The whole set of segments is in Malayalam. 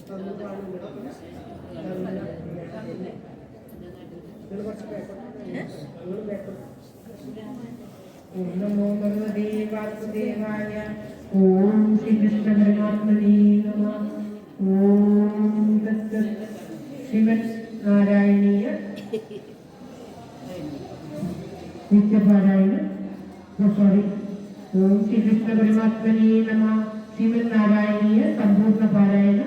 ओम नमो भगवते वासुदेवाय। ओम श्री कृष्ण परमात्मने नमः। ओम तत्सत्। श्रीमद् नारायणीय नित्यपारायण सॉरी ओम श्री कृष्ण परमात्मने नमः। श्रीमद् नारायणीय संपूर्ण पारायण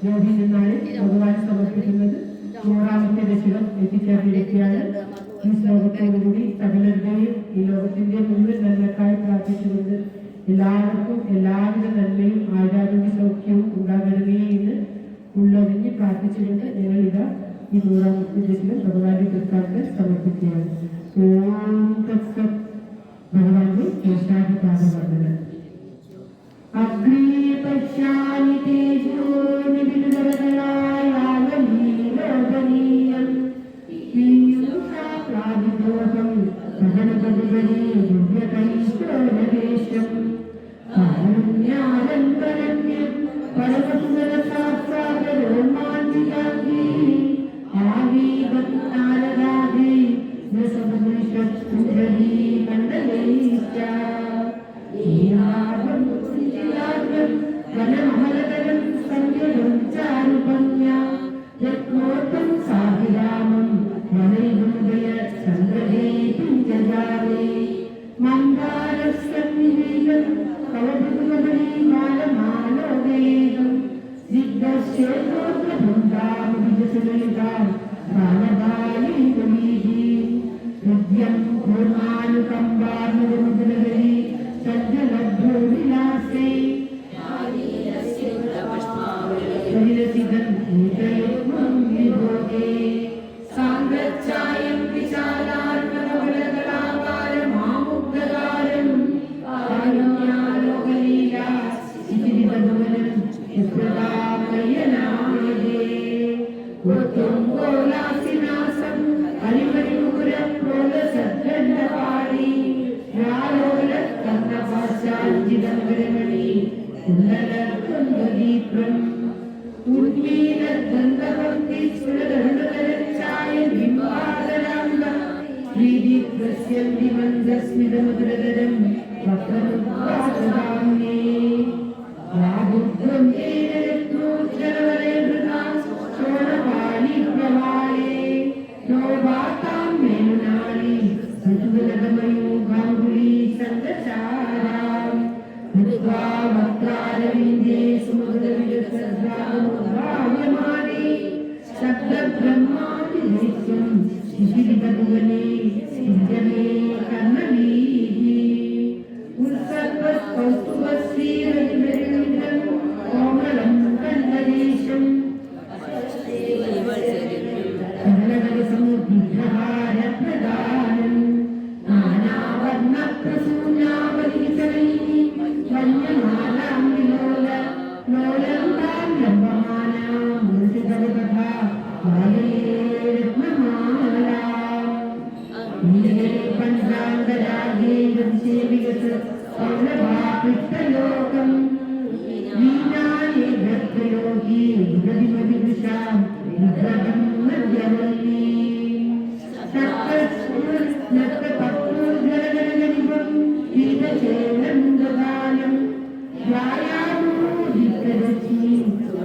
യോഗി നിന്നാണ് ഭഗവാൻ സമർപ്പിക്കുന്നത്. 100ാമത്തെ ദശകം എത്തിച്ചേർന്നിരിക്കുകയാണ്. ഈ ശ്ലോകത്തോടുകൂടി സകലരുടെയും ഈ ലോകത്തിന്റെ മുഴുവൻ നന്മക്കായി പ്രാർത്ഥിച്ചുകൊണ്ട് എല്ലാവർക്കും എല്ലാവിധ നന്മയും ആരോഗ്യ സൗഖ്യവും ഉണ്ടാകണമേ എന്ന് ഉള്ളൊരിഞ്ഞ് പ്രാർത്ഥിച്ചുകൊണ്ട് ഞങ്ങളിതാ ഈ 100ാമത്തെ ദശകം ഭഗവാന്റെ തൃക്കാലത്ത് സമർപ്പിക്കുകയാണ്. ഓം തത്സത്. ഭഗവാന്റെ ജ്യേഷ്ഠാധിപാദവർദ്ധന. അഗ്നേ പശ്യാമി തേജോ നിബിഡവദനായ ആവലീലോകനീയം പീയൂഷാപ്ലാവിദോഹം സഹനപതിപതി ദിവ്യകൈശ്വരദേശം കാരുണ്യാനന്തരണ്യം പരമസുന്ദരസാക്ഷാരോമാഞ്ചികാംഗീ ആവീവം നാരദാദി നസമനിഷത്സുന്ദരീ മണ്ഡലൈശ്ച ഈനാഭം സുചിരാഗ്രം വനമഹലതരം സംയുഗം ചാരുപന്യാ യത്നോത്തം സാഹിരാമം വനൈകുംഭയ ചന്ദ്രദേവീം ജജാവേ മന്ദാരസ്യനിവേദം കവപുതുമണി മാലമാലോകേദം സിദ്ധശ്ചേതോഗ്രബുദ്ധാമുവിജസലളിതാം പ്രാണദായീ ഹൃദ്യം പൂർണ്ണാനുകമ്പാനുമുദ്രഹരി സജ്ജലഭൂവിലാസേ സാന്ദ്രച്ഛായം വിശാലാർണവലകളാകാരമാമുഗ്ധകാരം കാരുണ്യാലോകലീലാ ഇതിവിധവനം യസ്യതാമയനാമയേ ഉത്തുംഗോലാസിനാസം അരിമരിമുകുരം പ്രോലസദ്ദണ്ഡപാണി രാലോലകർണപാശാഞ്ജിതംഗരമണി കുണ്ടലകുണ്ടദീപ്രം ഉന്മീലദ്ദന്തഭക്തി സുരദണ്ഡതരച്ഛായ ബിംബാദരാംഗ ശ്രീദീപ്തസ്യന്തി മന്ദസ്മിതമുദ്രതരം വക്രമുദ്വാസദാംനേ രാബുദ്ധം തേന രത്നോജ്ജലവലേ മൃഗാം ശോണപാണി പ്രവാളേ നോവാതാം മേനുനാളി ഋതുലതമയോ ഗാംഗുലീ സന്തചാരാം മൃദ്വാ വക്രാരവിന്ദേ സുമധുരവിരസദ്രാമുദ്രാവ്യമാനേ ശബ്ദബ്രഹ്മാതിദൈത്യം ശിശിരിതഭുവനേ സിഞ്ജമേ കർണവീഹി ഉത്സർഗസ്കൗസ്തുഭശ്രീരവിരവിന്ദം കോമളം കന്നദേശം സകലകലസമുദ്ധാരപ്രദാനം നാനാവർണ്ണപ്രസൂനാവലിസനൈഃ വന്യമാലാം വിലോല ലോലം താം ലംബമാനാം മുനിസിതവതഥാ വായേ രത്നമാലാം നീലേ പഞ്ചാംഗരാഗേ യതിസേവികസ സൗരഭാപിഷ്ടലോകം വീണായേ ഭക്തയോഗി വിഗതിമതിദൃശാം വിഗ്രഹം മധ്യവല്ലീ സപ്തപത്രോജ്വലഗണഗണിപം ഗീതചേലം ധ്യായാമോദിതരശ്മി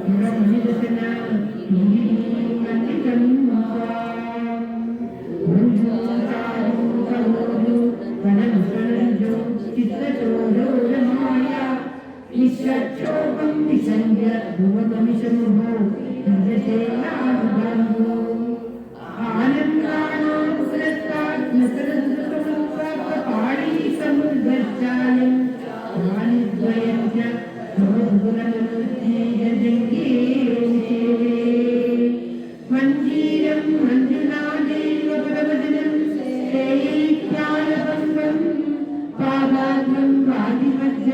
ഗുണനിദശനാം മണ്ഡിതം വനമുസനജോ ചിത്രചോരോരമായ വിശ്വക്ഷോഭം വിസഞ്ജ ധ്രുവകമിഷമുഭോ നിജശേനാനുബന്ധോ ആനന്ദാനാം പുരസ്താത് നസരസുതസംപ്രാപ്തപാണീ സമുദ്ഗച്ഛായം പ്രാണിദ്വയം ച ഭവദ്ഗുണമനുജ്ഞേയജംഗേ വിശേവേ മഞ്ജീരം മഞ്ജുനാദേവ പദവദനം ഹേയൈക്യാലഭംഗം പാദാഗ്രം വാദിമധ്യ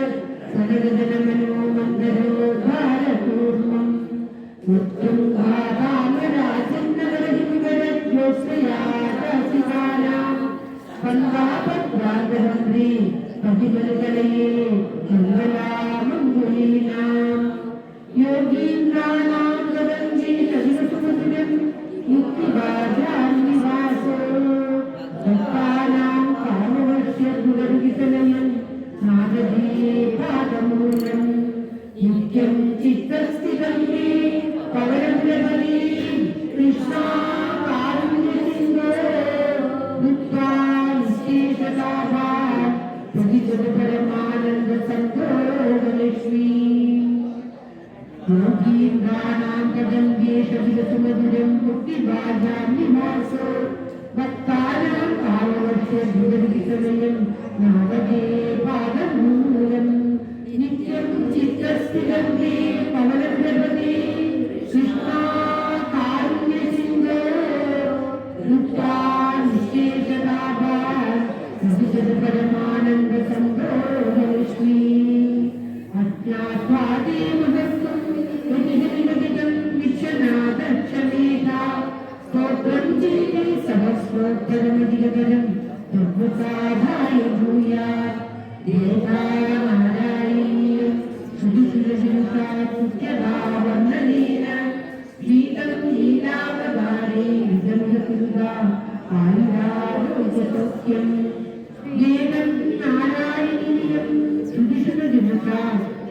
സകലജനമനോ മന്ദരോ ഭാരകൂർമ്മം ഉത്തുംഗാതാമരാജന്നവരഹിമുഖരജ്യോത്സ്നയാദാസികാനാം പന്താപദ്വാദഹന്ത്രി പതിമലകലയേ മംഗലാമംഗുലീനാം യോഗീന്ദ്രാണാം युक्तिवाजान्निवासो भक्तानां कामवर्ष्यगुणवितनयन् नादधीये पादमूलम् नित्यं चित्तस्थितं मे पवनप्रभवे कृष्णा कारुण्यसिन्धो मुक्तानिश्चेषताभा प्रतिजनपरमानन्दसन्तोषलक्ष्मी योगीन्द्राणां कदम्बेशविलसुमधुरं मुक्तिभाजान्निवासो भक्तानां कालवर्षद्वितनयं नादगे पादमूलम् नित्यं चित्तस्थितं मे पवनप्रभवे कृष्णा कारुण्यसिन्धो मुक्ता निश्चेषताभा प्रतिजनपरमानन्दसन्तोषलक्ष्मी अज्ञात्वादेवदत्तं प्रतिजनिगदितं विश्वनाथक्षमेधा स्तोत्रं चेति सहस्रोत्तरमधिगतरं तद्वसाधाय भूयात् देवानारायणीयं सुधिसुरजनतात्मुख्यभाववर्णनेन गीतं लीलावतारे विदम्यकुरुदा आयुरारोग्यसौख्यं वेदं नारायणीयं सुधिसुरजनता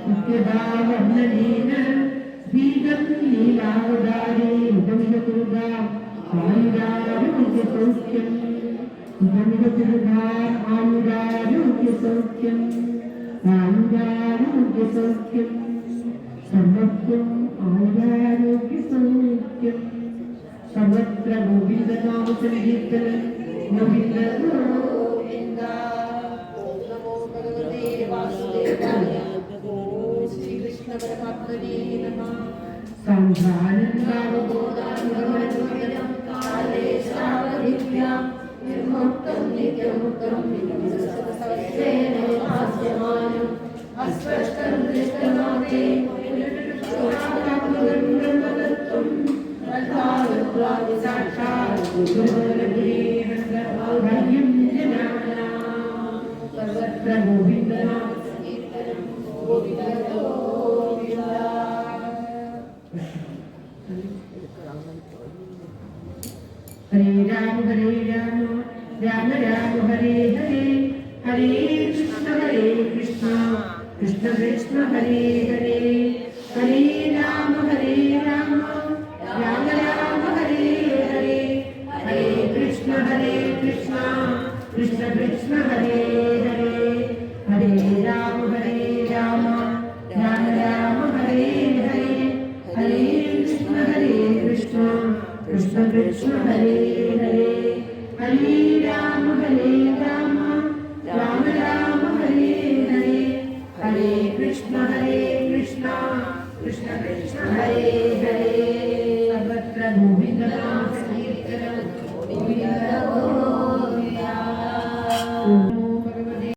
मुख्यभाववर्णनेन गीतं लीलावतारे विदम्यकुरुदा आयुरारोग्यसौख्यं विदम्यकुरुदा आयुरारोग्यसौख्यं आयुरारोग्यसौख्यं सर्वत्वम् आयुरारोग्यसौख्यं सर्वत्र गोविन्दनाम संकीर्तनं गोविन्द गोविन्द। ओम नमो भगवते वासुदेवाय। ओम श्री कृष्ण परमात्मने नमः। संध्यानन्दावबोधानुभवनोदयं काले सावधिभ्यां निर्मुक्तं नित्यमुक्तं विनिर्मुक्तसर्वेण हास्यमानम् अस्पष्टं दृष्टमाते सर्वत्र गोविन्दनाम संकीर्तनं गोविन्द गोविन्द। हरे राम राम राम हरे हरे हरे कृष्ण कृष्ण कृष्ण हरे हरे हरे राम राम राम हरे हरे हरे कृष्ण कृष्ण कृष्ण हरे हरे हरे राम राम राम हरे हरे हरे कृष्ण कृष्ण हरे हरे हरे राम राम राम हरे हरे हरे कृष्ण कृष्ण कृष्ण हरे हरे सर्वत्र गोविन्दनाम संकीर्तनं गोविन्द